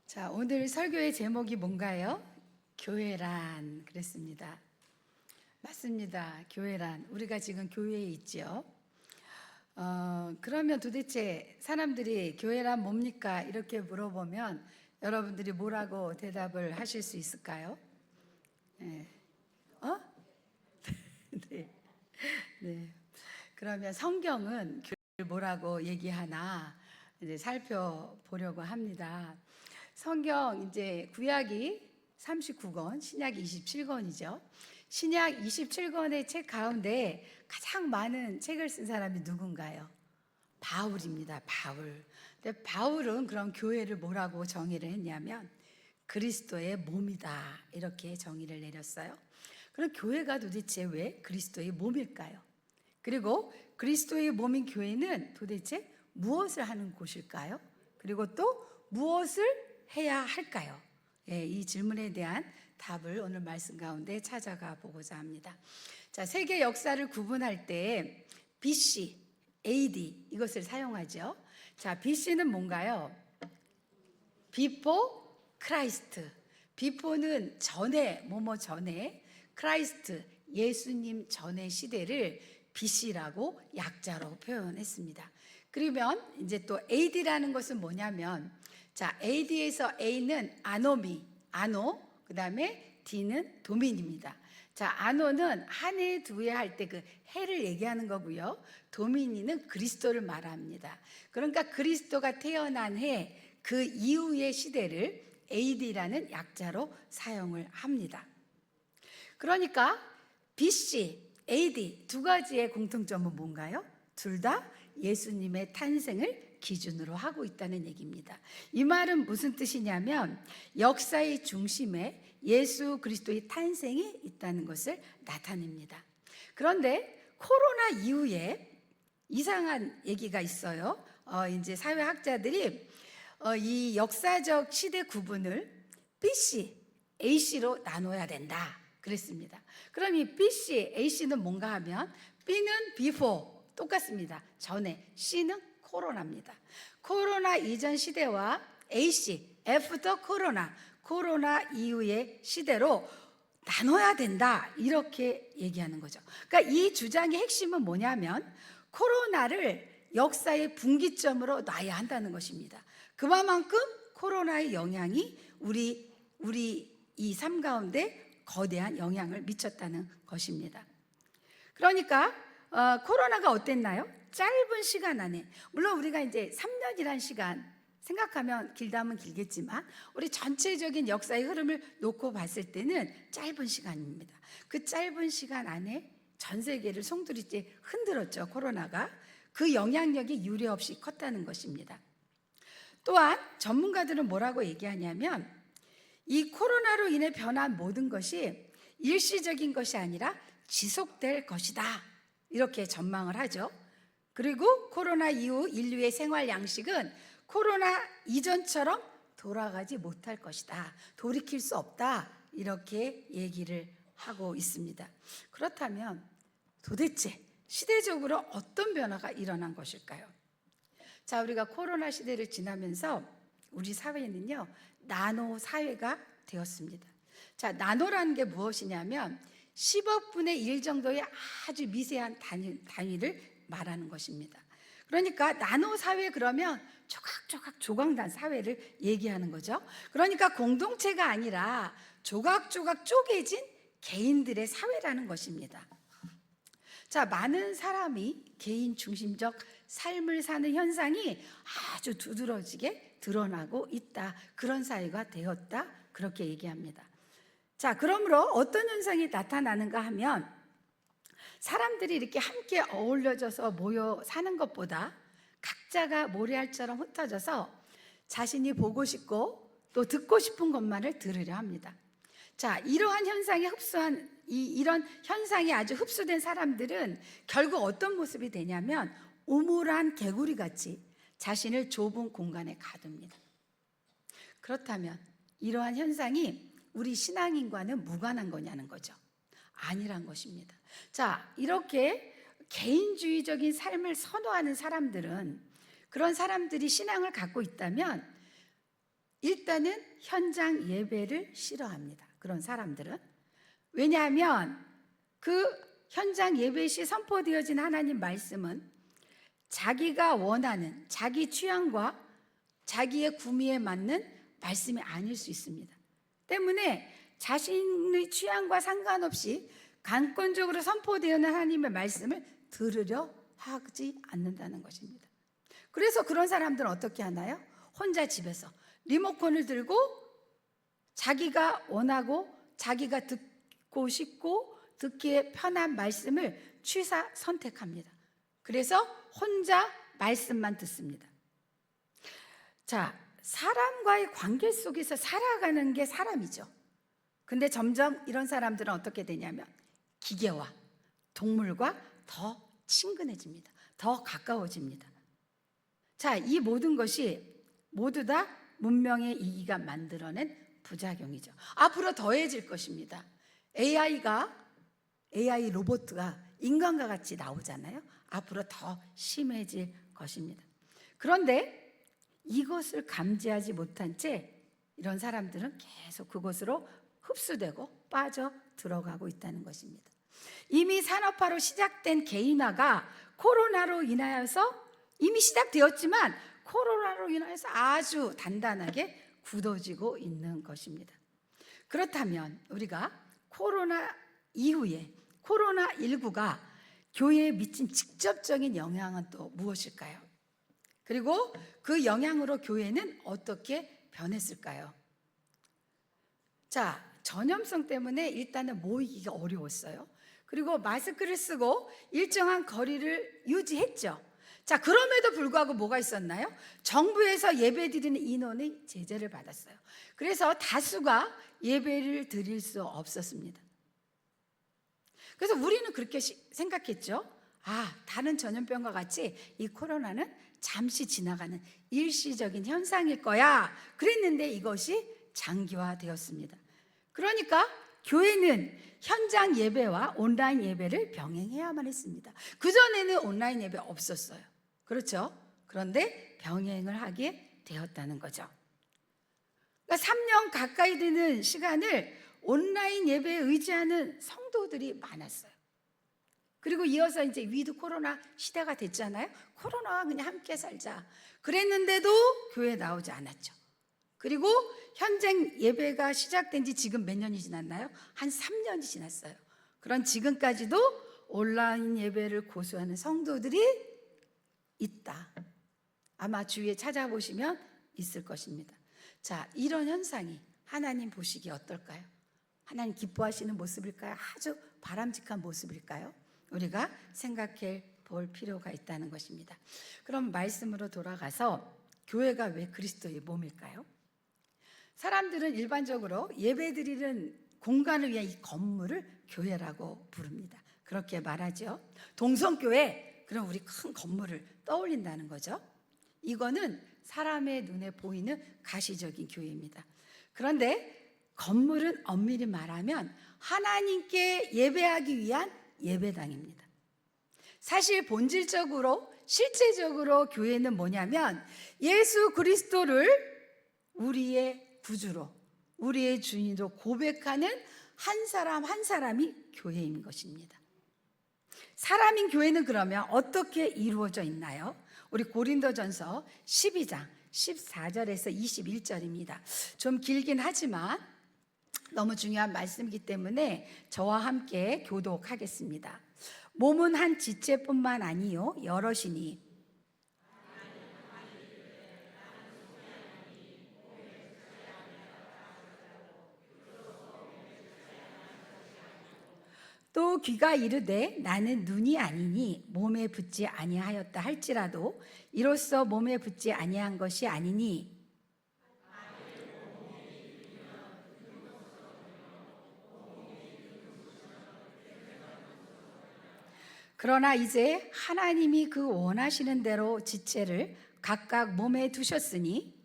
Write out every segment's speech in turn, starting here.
자, 오늘 설교의 제목이 뭔가요? 교회란 그랬습니다. 맞습니다. 교회란 우리가 지금 교회에 있죠. 그러면 도대체 사람들이 교회란 뭡니까? 이렇게 물어보면 여러분들이 뭐라고 대답을 하실 수 있을까요? 네. 어? 네. 네. 그러면 성경은 교회를 뭐라고 얘기하나 이제 살펴보려고 합니다. 성경 이제 구약이 39권, 신약이 27권이죠. 신약 27권의 책 가운데 가장 많은 책을 쓴 사람이 누군가요? 바울입니다. 바울. 근데 바울은 그럼 교회를 뭐라고 정의를 했냐면 그리스도의 몸이다. 이렇게 정의를 내렸어요. 그럼 교회가 도대체 왜 그리스도의 몸일까요? 그리고 그리스도의 몸인 교회는 도대체 무엇을 하는 곳일까요? 그리고 또 무엇을 해야 할까요? 예, 이 질문에 대한 답을 오늘 말씀 가운데 찾아가 보고자 합니다. 자, 세계 역사를 구분할 때 BC, AD 이것을 사용하죠. 자, BC는 뭔가요? Before Christ. Before는 전에, 뭐뭐 전에, Christ, 예수님 전의 시대를 BC라고 약자로 표현했습니다. 그러면 이제 또 AD라는 것은 뭐냐면, 자, AD에서 A는 아노미, 아노, 그 다음에 D는 도민입니다. 자, 아노는 한 해, 두 해 할 때 그 해를 얘기하는 거고요. 도미니는 그리스도를 말합니다. 그러니까 그리스도가 태어난 해, 그 이후의 시대를 AD라는 약자로 사용을 합니다. 그러니까 BC, AD 두 가지의 공통점은 뭔가요? 둘 다 예수님의 탄생을 기준으로 하고 있다는 얘기입니다. 이 말은 무슨 뜻이냐면 역사의 중심에 예수 그리스도의 탄생이 있다는 것을 나타냅니다. 그런데 코로나 이후에 이상한 얘기가 있어요. 이제 사회학자들이 이 역사적 시대 구분을 BC, AC로 나눠야 된다 그랬습니다. 그럼 이 BC, AC는 뭔가 하면 B는 before 똑같습니다. 전에, C는 코로나입니다. 코로나 이전 시대와 AC, after 코로나, 코로나 이후의 시대로 나눠야 된다 이렇게 얘기하는 거죠. 그러니까 이 주장의 핵심은 뭐냐면 코로나를 역사의 분기점으로 놔야 한다는 것입니다. 그만큼 코로나의 영향이 우리 이 삶 가운데 거대한 영향을 미쳤다는 것입니다. 그러니까 코로나가 어땠나요? 짧은 시간 안에, 물론 우리가 이제 3년이란 시간 생각하면 길다면 길겠지만 우리 전체적인 역사의 흐름을 놓고 봤을 때는 짧은 시간입니다. 그 짧은 시간 안에 전 세계를 송두리째 흔들었죠. 코로나가. 그 영향력이 유례없이 컸다는 것입니다. 또한 전문가들은 뭐라고 얘기하냐면 이 코로나로 인해 변한 모든 것이 일시적인 것이 아니라 지속될 것이다 이렇게 전망을 하죠. 그리고 코로나 이후 인류의 생활 양식은 코로나 이전처럼 돌아가지 못할 것이다, 돌이킬 수 없다 이렇게 얘기를 하고 있습니다. 그렇다면 도대체 시대적으로 어떤 변화가 일어난 것일까요? 자, 우리가 코로나 시대를 지나면서 우리 사회는요 나노 사회가 되었습니다. 자, 나노라는 게 무엇이냐면 10억 분의 1 정도의 아주 미세한 단위를 말하는 것입니다. 그러니까 나노 사회 그러면 조각조각 조각난 사회를 얘기하는 거죠. 그러니까 공동체가 아니라 조각조각 쪼개진 개인들의 사회라는 것입니다. 자, 많은 사람이 개인 중심적 삶을 사는 현상이 아주 두드러지게 드러나고 있다. 그런 사회가 되었다. 그렇게 얘기합니다. 자, 그러므로 어떤 현상이 나타나는가 하면 사람들이 이렇게 함께 어울려져서 모여 사는 것보다 각자가 모래알처럼 흩어져서 자신이 보고 싶고 또 듣고 싶은 것만을 들으려 합니다. 자, 이러한 현상에 흡수한 이런 현상이 아주 흡수된 사람들은 결국 어떤 모습이 되냐면 우물한 개구리 같이 자신을 좁은 공간에 가둡니다. 그렇다면 이러한 현상이 우리 신앙인과는 무관한 거냐는 거죠. 아니란 것입니다. 자, 이렇게 개인주의적인 삶을 선호하는 사람들은, 그런 사람들이 신앙을 갖고 있다면 일단은 현장 예배를 싫어합니다. 그런 사람들은. 왜냐하면 그 현장 예배 시 선포되어진 하나님 말씀은 자기가 원하는 자기 취향과 자기의 구미에 맞는 말씀이 아닐 수 있습니다. 때문에 자신의 취향과 상관없이 강권적으로 선포되는 하나님의 말씀을 들으려 하지 않는다는 것입니다. 그래서 그런 사람들은 어떻게 하나요? 혼자 집에서 리모컨을 들고 자기가 원하고 자기가 듣고 싶고 듣기에 편한 말씀을 취사 선택합니다. 그래서 혼자 말씀만 듣습니다. 자, 사람과의 관계 속에서 살아가는 게 사람이죠. 근데 점점 이런 사람들은 어떻게 되냐면 기계와 동물과 더 친근해집니다. 더 가까워집니다. 자, 이 모든 것이 모두 다 문명의 이기가 만들어낸 부작용이죠. 앞으로 더해질 것입니다. AI 로봇가 인간과 같이 나오잖아요. 앞으로 더 심해질 것입니다. 그런데 이것을 감지하지 못한 채 이런 사람들은 계속 그곳으로 흡수되고 빠져 들어가고 있다는 것입니다. 이미 산업화로 시작된 개인화가 코로나로 인하여서 이미 시작되었지만 코로나로 인해서 아주 단단하게 굳어지고 있는 것입니다. 그렇다면 우리가 코로나 이후에 코로나19가 교회에 미친 직접적인 영향은 또 무엇일까요? 그리고 그 영향으로 교회는 어떻게 변했을까요? 자, 전염성 때문에 일단은 모이기가 어려웠어요. 그리고 마스크를 쓰고 일정한 거리를 유지했죠. 자, 그럼에도 불구하고 뭐가 있었나요? 정부에서 예배 드리는 인원의 제재를 받았어요. 그래서 다수가 예배를 드릴 수 없었습니다. 그래서 우리는 그렇게 생각했죠. 아, 다른 전염병과 같이 이 코로나는 잠시 지나가는 일시적인 현상일 거야. 그랬는데 이것이 장기화되었습니다. 그러니까 교회는 현장 예배와 온라인 예배를 병행해야만 했습니다. 그전에는 온라인 예배 없었어요. 그렇죠? 그런데 병행을 하게 되었다는 거죠. 그러니까 3년 가까이 되는 시간을 온라인 예배에 의지하는 성도들이 많았어요. 그리고 이어서 이제 위드 코로나 시대가 됐잖아요. 코로나와 그냥 함께 살자. 그랬는데도 교회에 나오지 않았죠. 그리고 현장 예배가 시작된 지 지금 몇 년이 지났나요? 한 3년이 지났어요. 그런 지금까지도 온라인 예배를 고수하는 성도들이 있다. 아마 주위에 찾아보시면 있을 것입니다. 자, 이런 현상이 하나님 보시기에 어떨까요? 하나님 기뻐하시는 모습일까요? 아주 바람직한 모습일까요? 우리가 생각해 볼 필요가 있다는 것입니다. 그럼 말씀으로 돌아가서 교회가 왜 그리스도의 몸일까요? 사람들은 일반적으로 예배드리는 공간을 위한 이 건물을 교회라고 부릅니다. 그렇게 말하죠. 동성교회, 그럼 우리 큰 건물을 떠올린다는 거죠. 이거는 사람의 눈에 보이는 가시적인 교회입니다. 그런데 건물은 엄밀히 말하면 하나님께 예배하기 위한 예배당입니다. 사실 본질적으로 실제적으로 교회는 뭐냐면 예수 그리스도를 우리의 구주로 우리의 주인으로 고백하는 한 사람 한 사람이 교회인 것입니다. 사람인 교회는 그러면 어떻게 이루어져 있나요? 우리 고린도전서 12장 14절에서 21절입니다. 좀 길긴 하지만 너무 중요한 말씀이기 때문에 저와 함께 교독하겠습니다. 몸은 한 지체뿐만 아니요 여럿이니 또 귀가 이르되 나는 눈이 아니니 몸에 붙지 아니하였다 할지라도 이로써 몸에 붙지 아니한 것이 아니니 그러나 이제 하나님이 그 원하시는 대로 지체를 각각 몸에 두셨으니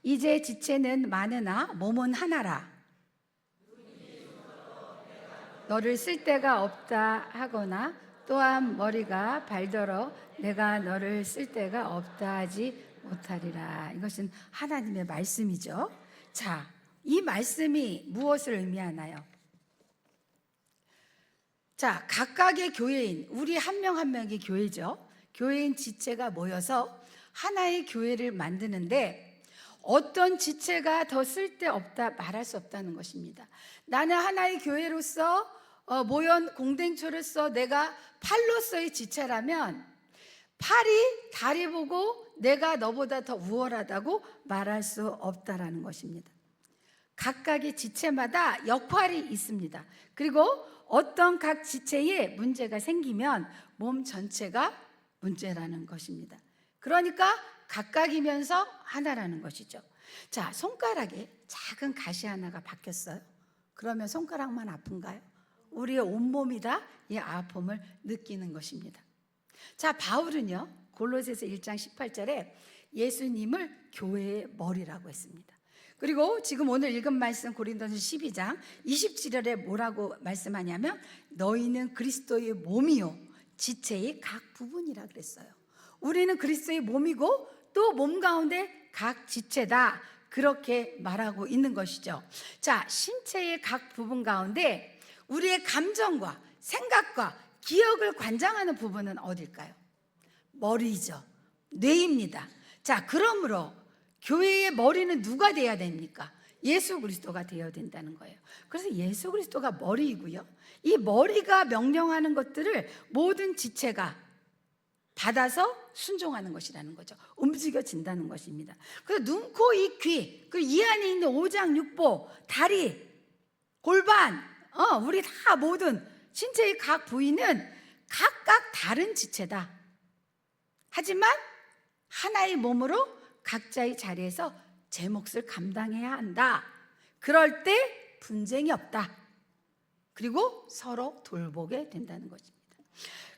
이제 지체는 많으나 몸은 하나라. 너를 쓸 데가 없다 하거나 또한 머리가 발더러 내가 너를 쓸 데가 없다 하지 못하리라. 이것은 하나님의 말씀이죠. 자, 이 말씀이 무엇을 의미하나요? 자, 각각의 교회인, 우리 한 명 한 명이 교회죠. 교회인 지체가 모여서 하나의 교회를 만드는데 어떤 지체가 더 쓸데없다 말할 수 없다는 것입니다. 나는 하나의 교회로서 모여 공동체로서 내가 팔로서의 지체라면 팔이 다리 보고 내가 너보다 더 우월하다고 말할 수 없다라는 것입니다. 각각의 지체마다 역할이 있습니다. 그리고 어떤 각 지체에 문제가 생기면 몸 전체가 문제라는 것입니다. 그러니까 각각이면서 하나라는 것이죠. 자, 손가락에 작은 가시 하나가 박혔어요. 그러면 손가락만 아픈가요? 우리의 온몸이 다 이 아픔을 느끼는 것입니다. 자, 바울은요, 골로새서 1장 18절에 예수님을 교회의 머리라고 했습니다. 그리고 지금 오늘 읽은 말씀 고린도서 12장 27절에 뭐라고 말씀하냐면 너희는 그리스도의 몸이요 지체의 각 부분이라 그랬어요. 우리는 그리스도의 몸이고 또 몸 가운데 각 지체다, 그렇게 말하고 있는 것이죠. 자, 신체의 각 부분 가운데 우리의 감정과 생각과 기억을 관장하는 부분은 어딜까요? 머리죠. 뇌입니다. 자, 그러므로 교회의 머리는 누가 돼야 됩니까? 예수 그리스도가 되어야 된다는 거예요. 그래서 예수 그리스도가 머리이고요, 이 머리가 명령하는 것들을 모든 지체가 받아서 순종하는 것이라는 거죠. 움직여진다는 것입니다. 그래서 눈, 코, 입, 귀, 그 이 안에 있는 오장, 육보, 다리, 골반, 우리 다 모든 신체의 각 부위는 각각 다른 지체다. 하지만 하나의 몸으로 각자의 자리에서 제 몫을 감당해야 한다. 그럴 때 분쟁이 없다. 그리고 서로 돌보게 된다는 것입니다.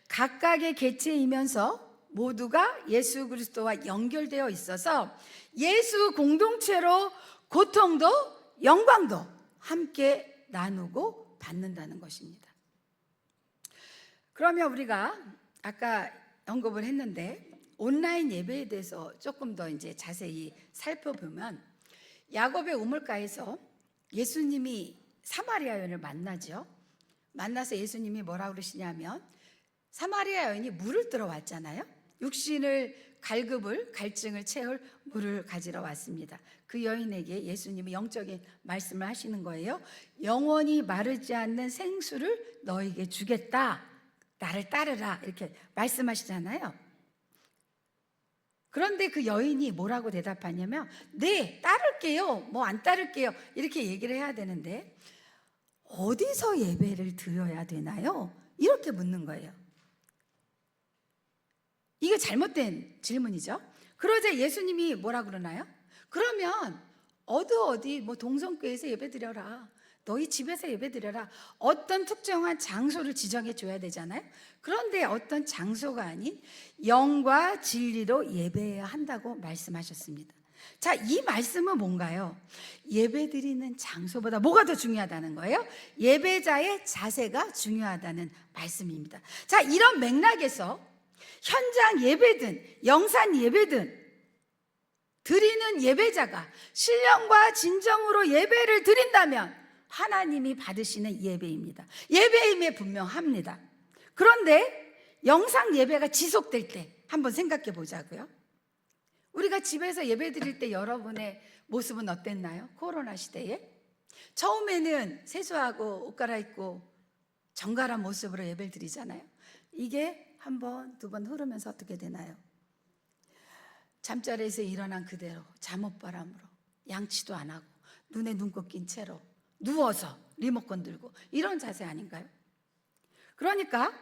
각각의 개체이면서 모두가 예수 그리스도와 연결되어 있어서 예수 공동체로 고통도 영광도 함께 나누고 받는다는 것입니다. 그러면 우리가 아까 언급을 했는데 온라인 예배에 대해서 조금 더 이제 자세히 살펴보면 야곱의 우물가에서 예수님이 사마리아 여인을 만나죠. 만나서 예수님이 뭐라고 그러시냐면 사마리아 여인이 물을 들어 왔잖아요. 육신을 갈증을 채울 물을 가지러 왔습니다. 그 여인에게 예수님이 영적인 말씀을 하시는 거예요. 영원히 마르지 않는 생수를 너에게 주겠다. 나를 따르라. 이렇게 말씀하시잖아요. 그런데 그 여인이 뭐라고 대답하냐면 네, 따를게요. 뭐 안 따를게요. 이렇게 얘기를 해야 되는데 어디서 예배를 드려야 되나요? 이렇게 묻는 거예요. 이게 잘못된 질문이죠. 그러자 예수님이 뭐라 그러나요? 그러면 어디 뭐 동성교회에서 예배드려라, 너희 집에서 예배드려라. 어떤 특정한 장소를 지정해 줘야 되잖아요. 그런데 어떤 장소가 아닌 영과 진리로 예배해야 한다고 말씀하셨습니다. 자, 이 말씀은 뭔가요? 예배드리는 장소보다 뭐가 더 중요하다는 거예요? 예배자의 자세가 중요하다는 말씀입니다. 자, 이런 맥락에서 현장 예배든 영상 예배든 드리는 예배자가 신령과 진정으로 예배를 드린다면 하나님이 받으시는 예배입니다. 예배임에 분명합니다. 그런데 영상 예배가 지속될 때 한번 생각해 보자고요. 우리가 집에서 예배 드릴 때 여러분의 모습은 어땠나요? 코로나 시대에 처음에는 세수하고 옷 갈아입고 정갈한 모습으로 예배를 드리잖아요. 이게 한 번, 두 번 흐르면서 어떻게 되나요? 잠자리에서 일어난 그대로 잠옷바람으로 양치도 안 하고 눈에 눈곱 낀 채로 누워서 리모컨 들고 이런 자세 아닌가요? 그러니까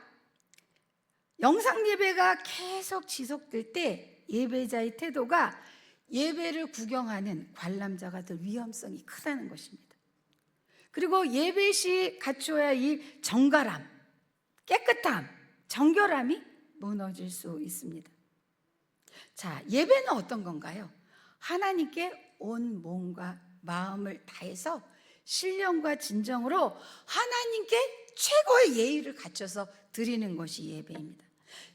영상 예배가 계속 지속될 때 예배자의 태도가 예배를 구경하는 관람자가 더 위험성이 크다는 것입니다. 그리고 예배 시 갖추어야 할 정갈함, 깨끗함, 정결함이 무너질 수 있습니다. 자, 예배는 어떤 건가요? 하나님께 온 몸과 마음을 다해서 신령과 진정으로 하나님께 최고의 예의를 갖춰서 드리는 것이 예배입니다.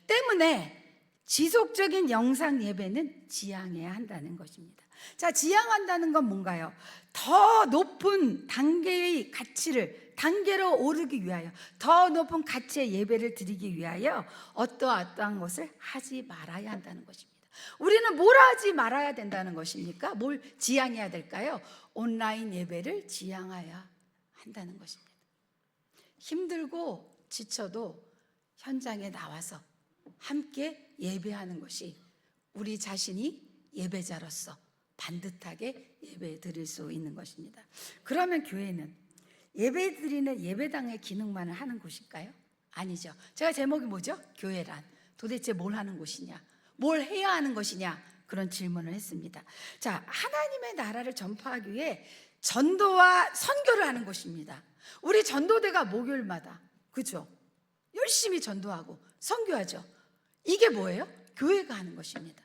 때문에 지속적인 영상 예배는 지향해야 한다는 것입니다. 자, 지향한다는 건 뭔가요? 더 높은 단계의 가치를 단계로 오르기 위하여, 더 높은 가치의 예배를 드리기 위하여 어떠한 것을 하지 말아야 한다는 것입니다. 우리는 뭘 하지 말아야 된다는 것입니까? 뭘 지향해야 될까요? 온라인 예배를 지향해야 한다는 것입니다. 힘들고 지쳐도 현장에 나와서 함께 예배하는 것이 우리 자신이 예배자로서 반듯하게 예배 드릴 수 있는 것입니다. 그러면 교회는 예배 드리는 예배당의 기능만을 하는 곳일까요? 아니죠. 제가 제목이 뭐죠? 교회란 도대체 뭘 하는 곳이냐, 뭘 해야 하는 것이냐, 그런 질문을 했습니다. 자, 하나님의 나라를 전파하기 위해 전도와 선교를 하는 곳입니다. 우리 전도대가 목요일마다, 그죠? 열심히 전도하고 선교하죠. 이게 뭐예요? 교회가 하는 것입니다.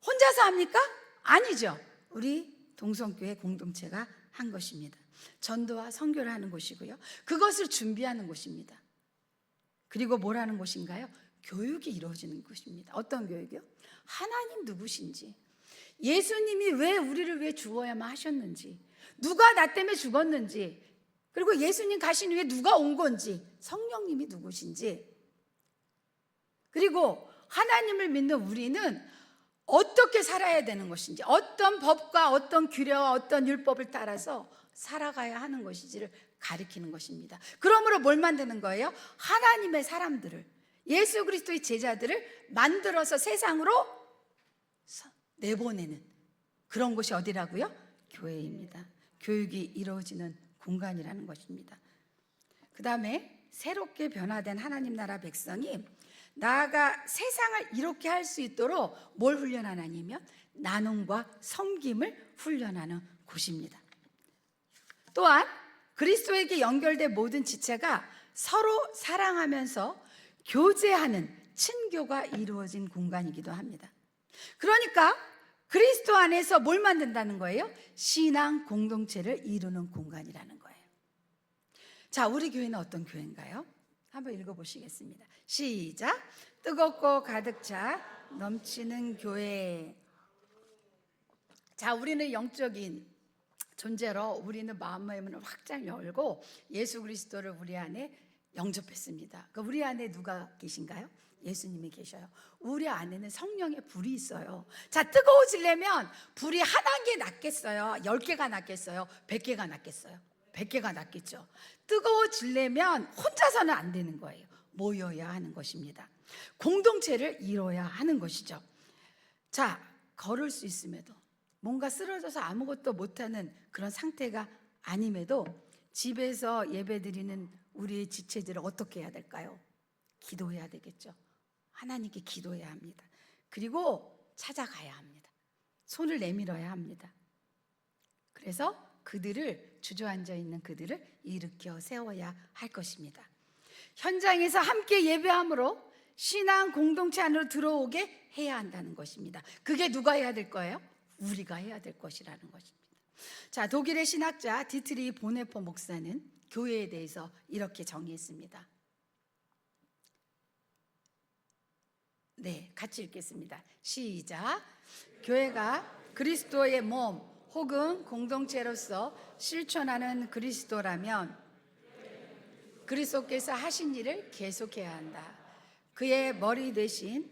혼자서 합니까? 아니죠. 우리 동성교회 공동체가 한 것입니다. 전도와 선교를 하는 곳이고요. 그것을 준비하는 곳입니다. 그리고 뭘 하는 곳인가요? 교육이 이루어지는 곳입니다. 어떤 교육이요? 하나님 누구신지, 예수님이 왜 우리를 위해 죽어야만 하셨는지, 누가 나 때문에 죽었는지, 그리고 예수님 가신 후에 누가 온 건지, 성령님이 누구신지, 그리고 하나님을 믿는 우리는 어떻게 살아야 되는 것인지, 어떤 법과 어떤 규례와 어떤 율법을 따라서 살아가야 하는 것인지를 가리키는 것입니다. 그러므로 뭘 만드는 거예요? 하나님의 사람들을, 예수 그리스도의 제자들을 만들어서 세상으로 내보내는 그런 곳이 어디라고요? 교회입니다. 교육이 이루어지는 공간이라는 것입니다. 그 다음에 새롭게 변화된 하나님 나라 백성이 나아가 세상을 이렇게 할 수 있도록 뭘 훈련하냐면 나눔과 섬김을 훈련하는 곳입니다. 또한 그리스도에게 연결된 모든 지체가 서로 사랑하면서 교제하는 친교가 이루어진 공간이기도 합니다. 그러니까 그리스도 안에서 뭘 만든다는 거예요? 신앙 공동체를 이루는 공간이라는 거예요. 자, 우리 교회는 어떤 교회인가요? 한번 읽어보시겠습니다. 시작. 뜨겁고 가득 차 넘치는 교회. 자, 우리는 영적인 존재로 우리는 마음의 문을 확장 열고 예수 그리스도를 우리 안에 영접했습니다. 그러니까 우리 안에 누가 계신가요? 예수님이 계셔요. 우리 안에는 성령의 불이 있어요. 자, 뜨거워지려면 불이 하나 개 낫겠어요? 10개가 낫겠어요? 100개가 낫겠어요? 100개가 낫겠죠. 뜨거워지려면 혼자서는 안 되는 거예요. 모여야 하는 것입니다. 공동체를 이뤄야 하는 것이죠. 자, 걸을 수 있음에도, 뭔가 쓰러져서 아무것도 못하는 그런 상태가 아님에도 집에서 예배드리는 우리의 지체들을 어떻게 해야 될까요? 기도해야 되겠죠. 하나님께 기도해야 합니다. 그리고 찾아가야 합니다. 손을 내밀어야 합니다. 그래서 그들을, 주저앉아 있는 그들을 일으켜 세워야 할 것입니다. 현장에서 함께 예배함으로 신앙 공동체 안으로 들어오게 해야 한다는 것입니다. 그게 누가 해야 될 거예요? 우리가 해야 될 것이라는 것입니다. 자, 독일의 신학자 디트리 보네포 목사는 교회에 대해서 이렇게 정의했습니다. 네, 같이 읽겠습니다. 시작. 교회가 그리스도의 몸 혹은 공동체로서 실천하는 그리스도라면 그리스도께서 하신 일을 계속해야 한다. 그의 머리 되신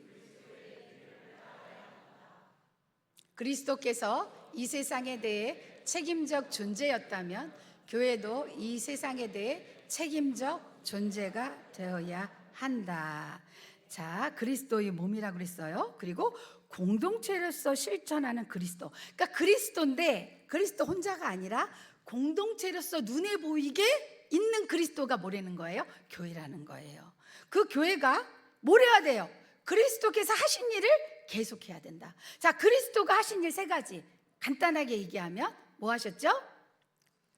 그리스도께서 이 세상에 대해 책임적 존재였다면 교회도 이 세상에 대해 책임적 존재가 되어야 한다. 자, 그리스도의 몸이라고 그랬어요. 그리고 공동체로서 실천하는 그리스도. 그러니까 그리스도인데 그리스도 혼자가 아니라 공동체로서 눈에 보이게 있는 그리스도가 뭐라는 거예요? 교회라는 거예요. 그 교회가 뭘 해야 돼요? 그리스도께서 하신 일을 계속해야 된다. 자, 그리스도가 하신 일 3가지 간단하게 얘기하면 뭐 하셨죠?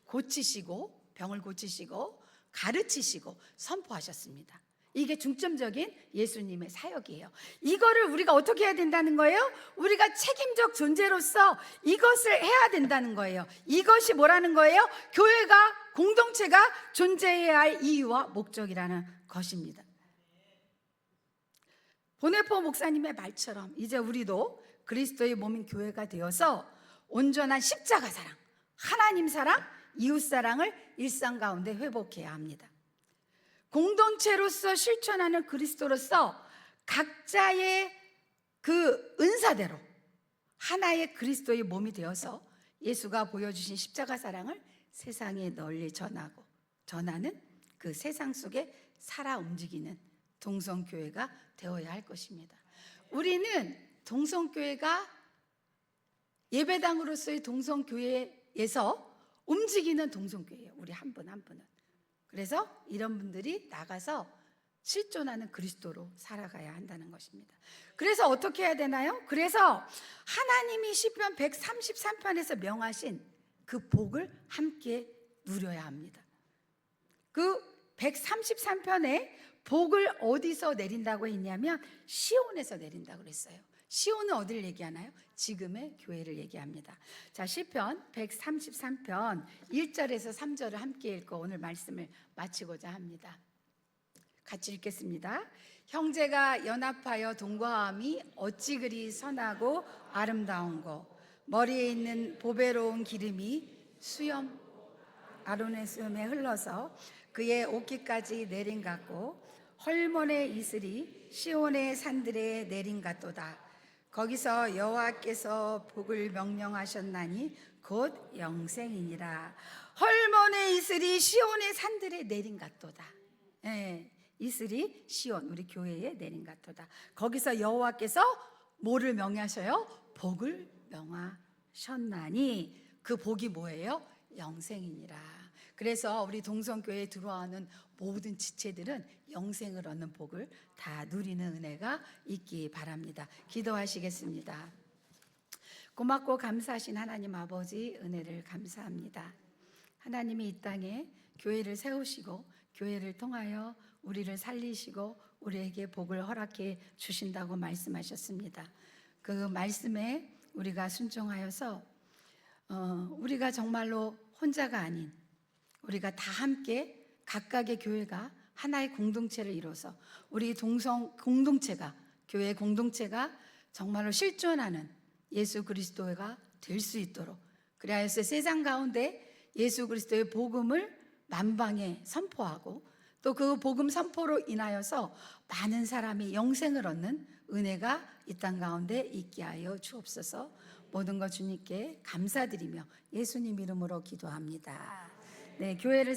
고치시고, 병을 고치시고, 가르치시고, 선포하셨습니다. 이게 중점적인 예수님의 사역이에요. 이거를 우리가 어떻게 해야 된다는 거예요? 우리가 책임적 존재로서 이것을 해야 된다는 거예요. 이것이 뭐라는 거예요? 교회가 공동체가 존재해야 할 이유와 목적이라는 것입니다. 보네포 목사님의 말처럼 이제 우리도 그리스도의 몸인 교회가 되어서 온전한 십자가 사랑, 하나님 사랑, 이웃 사랑을 일상 가운데 회복해야 합니다. 공동체로서 실천하는 그리스도로서 각자의 그 은사대로 하나의 그리스도의 몸이 되어서 예수가 보여주신 십자가 사랑을 세상에 널리 전하는 그 세상 속에 살아 움직이는 동성교회가 되어야 할 것입니다. 우리는 동성교회가 예배당으로서의 동성교회에서 움직이는 동성교회예요. 우리 한 분 한 분은. 그래서 이런 분들이 나가서 실존하는 그리스도로 살아가야 한다는 것입니다. 그래서 어떻게 해야 되나요? 그래서 하나님이 시편 133편에서 명하신 그 복을 함께 누려야 합니다. 그 133편에 복을 어디서 내린다고 했냐면 시온에서 내린다고 그랬어요. 시온은 어디를 얘기하나요? 지금의 교회를 얘기합니다. 자, 시편 133편 1절에서 3절을 함께 읽고 오늘 말씀을 마치고자 합니다. 같이 읽겠습니다. 형제가 연합하여 동거함이 어찌 그리 선하고 아름다운고, 머리에 있는 보배로운 기름이 수염 아론의 수염에 흘러서 그의 옷깃까지 내린 같고, 헐몬의 이슬이 시온의 산들에 내린 같도다. 거기서 여호와께서 복을 명령하셨나니 곧 영생이니라. 헐몬의 이슬이 시온의 산들에 내린 같도다. 이슬이 시온, 우리 교회에 내린 같도다. 거기서 여호와께서 뭐를 명하셔요? 복을 명하셨나니, 그 복이 뭐예요? 영생이니라. 그래서 우리 동성교회에 들어와는 모든 지체들은 영생을 얻는 복을 다 누리는 은혜가 있기 바랍니다. 기도하시겠습니다. 고맙고 감사하신 하나님 아버지, 은혜를 감사합니다. 하나님이 이 땅에 교회를 세우시고 교회를 통하여 우리를 살리시고 우리에게 복을 허락해 주신다고 말씀하셨습니다. 그 말씀에 우리가 순종하여서 우리가 정말로 혼자가 아닌, 우리가 다 함께 각각의 교회가 하나의 공동체를 이뤄서 우리 동성 공동체가, 교회 공동체가 정말로 실존하는 예수 그리스도가 될 수 있도록, 그리하여서 세상 가운데 예수 그리스도의 복음을 만방에 선포하고 또 그 복음 선포로 인하여서 많은 사람이 영생을 얻는 은혜가 이 땅 가운데 있게 하여 주옵소서. 모든 것 주님께 감사드리며 예수님 이름으로 기도합니다. 네, 교회를